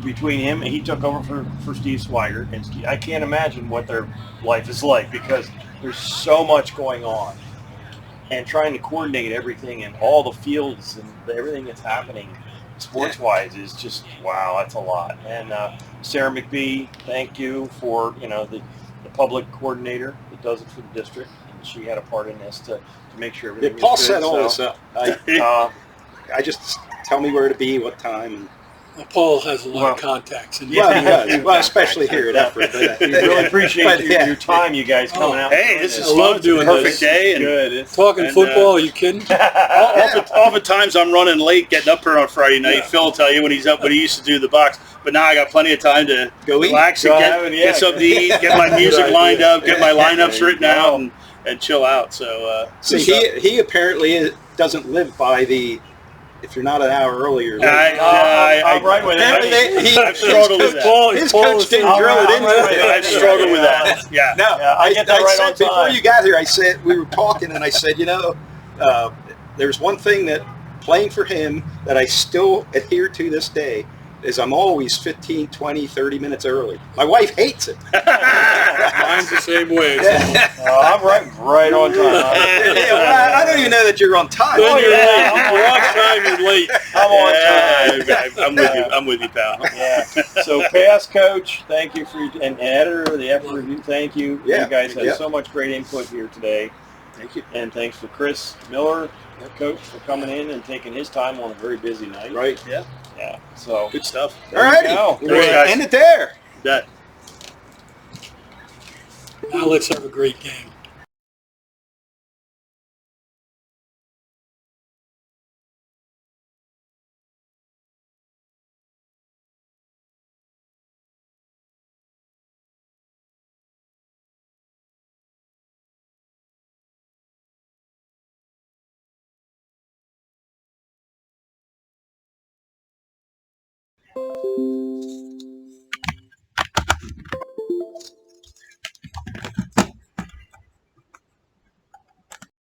B: Between him, he took over for Steve Swigert, and I can't imagine what their life is like because there's so much going on. And trying to coordinate everything and all the fields and everything that's happening sports-wise is just, wow, that's a lot. And Sarah McBee, thank you for, the public coordinator that does it for the district. And she had a part in this to make sure everything was
A: Paul
B: good.
A: set all this up. I just tell me where to be, what time. And,
C: Well, Paul has a lot of contacts. And
A: he does. Well, especially here at Ephrata.
B: We really appreciate your time, you guys, coming out.
E: Hey, this is
C: I love
E: fun.
C: doing
E: Perfect
C: this.
E: day. And
B: Good.
C: Talking football, are you kidding?
E: oftentimes I'm running late, getting up here on Friday night. Phil will tell you when he's up, but he used to do the box. But now I got plenty of time to
A: Go eat.
E: relax and get something to eat, get my music lined up, get my lineups written out, and chill out. So
A: he apparently doesn't live by the if you're not an hour early, you're late.
B: I'm right with
A: Apparently
B: it.
A: I've struggled with that. His coach didn't drill it into him.
E: I've struggled with that. Yeah.
A: No,
B: I get that right
A: said
B: on time.
A: before you got here, I said, we were talking, and I said, there's one thing that playing for him that I still adhere to this day is I'm always 15, 20, 30 minutes early. My wife hates it.
C: Mine's the same way.
B: I'm right on time.
A: Yeah, well, I don't even know that you're on time.
C: Then you're
B: yeah.
C: late. You're on time, you're late.
B: I'm on time.
E: I'm with you. I'm with you, pal.
B: Yeah. So, past coach, thank you and editor of the Ephrata Review, thank you.
A: Yeah.
B: You guys had
A: Yeah.
B: so much great input here today.
A: Thank you.
B: And thanks to Chris Miller, our coach, for coming in and taking his time on a very busy night.
A: Right.
E: Yeah.
B: Yeah. So,
E: Good stuff.
A: All righty.
B: go.
A: We'll
E: Great, guys.
A: end it there.
E: That.
C: Now let's have a great game.